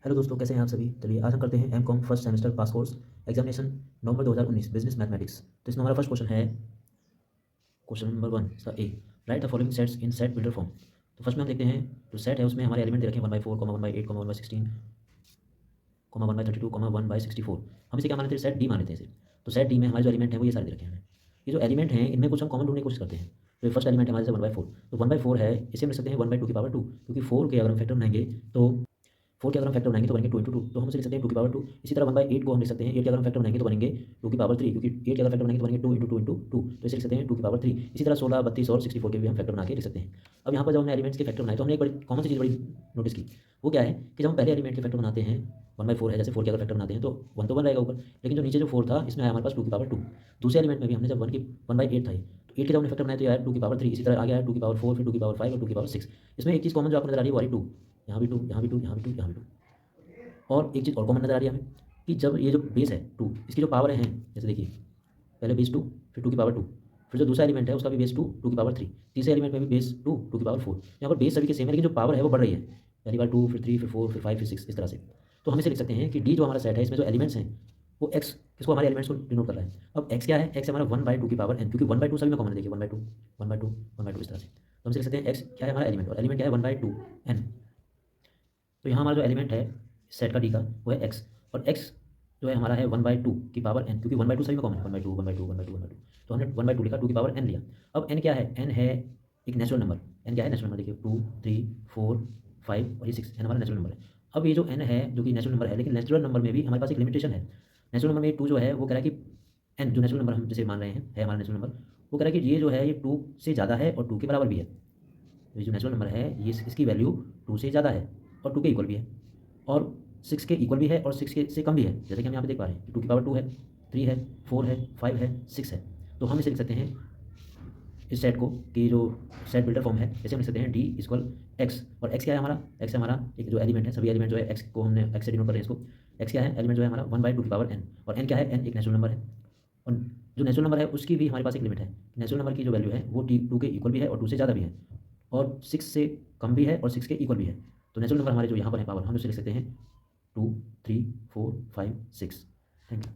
Hello दोस्तों, कैसे हैं आप सभी। चलिए आज हम करते हैं M Com first semester pass course examination November 2019 business mathematics. तो इसमें हमारा फर्स्ट क्वेश्चन है क्वेश्चन नंबर 1 सा A, write the following sets in set builder form. तो फर्स्ट में हम देखते हैं जो सेट है उसमें हमारे एलिमेंट दे रखे हैं 1/4, 1/8, 1/16, 1/32, 1/64। हम इसे क्या मानते हैं, सेट डी मानते हैं इसे। तो सेट डी में हमारे जो एलिमेंट हैं वो ये सारे दे रखे हैं हमें। ये जो एलिमेंट हैं इनमें कुछ हम कॉमन ढूंढने की कोशिश करते हैं। तो ये फर्स्ट एलिमेंट है हमारे से 1/4, तो 1/4 है, इसे हम लिख सकते हैं 1/2 की पावर 2, क्योंकि 4 के अगर हम फैक्टर बनाएंगे तो 4 के अगर हम फैक्टर बनाएंगे तो बनेंगे 2 इंटू 2, तो हम इसे लिख सकते हैं 2 की पावर 2। इसी तरह 1/8 को हम लिख सकते हैं 8 के अगर हम फैक्टर बनाएंगे तो बनेंगे 2 की पावर 3, क्योंकि 8 के अगर फैक्टर बनाएंगे तो बनेंगे 2 इंटू 2 इंटू 2, तो इसे लिख सकते हैं 2 की पावर 3। इसी तरह 16, 32 और 64 के भी हम फैक्टर बना के लिख सकते हैं। अब यहाँ पर जब हमने एलिमेंट्स के फैक्टर बनाए तो हमने एक बड़ी कॉमन सी चीज़ बड़ी नोटिस की। वो क्या है कि जब हम पहले एलिमेंट के फैक्टर बनाते हैं 1/4 है, जैसे 4 के अगर फैक्टर बनाते हैं तो 1 तो 1 रहेगा ऊपर, लेकिन जो नीचे जो 4 था इसमें आया हमारे पास 2 की पावर 2। दूसरे एलिमेंट में भी हमने जब 1/8 था, तो 8 के जब हमने फैक्टर बनाए तो ये आया 2 की पावर 3। इसी तरह आ गया 2 की पावर 4, फिर 2 की पावर 5 और 2 की पावर 6। इसमें एक चीज़ कॉमन जो आपको नजर आ रही है वो आ रही 2, यहाँ भी 2, यहाँ भी 2, यहाँ भी 2, यहाँ भी 2। और एक चीज़ और कॉमन नजर आ रही है हमें कि जब ये जो बेस है 2, इसकी जो पावर है, जैसे देखिए पहले बेस 2, फिर 2 की पावर 2, फिर जो दूसरा एलिमेंट है उसका भी बेस 2, 2 की पावर 3, तीसरे एलिमेंट में भी बेस 2, 2 की पावर 4। यहाँ पर बेस सभी के सेम है लेकिन जो पावर है वो बढ़ रही है, पहली बार 2, फिर 3, फिर 4, फिर 5, फिर 6, इस तरह से। तो हम इसे लिख सकते हैं कि डी जो हमारा सेट है इसमें जो एलिमेंट्स हैं वो एक्स, किसको, हमारे एलिमेंट्स को डिनोट कर रहा है। अब एक्स क्या है, एक्स हमारा 1/2 की पावर एन, क्योंकि 1/2 सभी में कॉमन है, देखिए 1/2, 1/2, 1/2 इस तरह से। तो हम इसे लिख सकते हैं एक्स क्या है हमारा एलिमेंट, और एलिमेंट क्या है 1/2 एन। तो यहाँ हमारा जो एलिमेंट है सेट का डी का वो है एक्स, और एक्स जो है हमारा है 1/2 की पावर एन, क्योंकि 1/2 सभी में कॉमन है, 1/2, 1/2, 1/2, 1/2। तो हमने 1/2 लिखा, 2 की पावर एन लिया। अब एन क्या है, एन है एक नेचुरल नंबर। एन क्या है, नेचुरल नंबर, देखिए 2, 3, 4, 5 और ये 6 एन हमारा नेचुरल नंबर है। अब ये जो एन है जो कि नेचुरल नंबर है, लेकिन नेचुरल नंबर में भी हमारे पास एक लिमिटेशन है। नेचुरल नंबर में 2 जो है वो कह रहा है कि एन जो नेचुरल नंबर हम जिसे मान रहे हैं है हमारा नेचुरल नंबर, वो कह रहा है कि ये जो है ये 2 से ज़्यादा है और 2 के बराबर भी है। तो ये जो नेचुरल नंबर है ये इसकी वैल्यू 2 से ज़्यादा है और 2 के इक्वल भी है, और 6 के इक्वल भी है और 6 के से कम भी है, जैसे कि हम यहाँ पे देख पा रहे हैं कि 2 की पावर 2 है, 3 है, 4 है, 5 है, 6 है। तो हम इसे लिख सकते हैं इस सेट को कि जो सेट बिल्डर फॉर्म है जैसे हम लिख सकते हैं डी इक्वल एक्स, और एक्स क्या है हमारा, एक्स है हमारा एक जो एलिमेंट है, सभी एलिमेंट जो है एक्स को हमने एक्स से डिनोट कर रहे हैं इसको। एक्स क्या है, एलिमेंट जो है हमारा 1/2 की पावर एन, और एन क्या है, एन एक नेचुरल नंबर है। और जो नेचुरल नंबर है उसकी भी हमारे पास एक लिमिट है, नेचुरल नंबर की जो वैल्यू है वो 2 के इक्वल भी है और 2 से ज़्यादा भी है, और 6 से कम भी है और 6 के इक्वल भी है। तो नेचुरल नंबर हमारे जो यहाँ पर है पावर, हम उसे लिख सकते हैं 2, 3, 4, 5, 6। Thank you.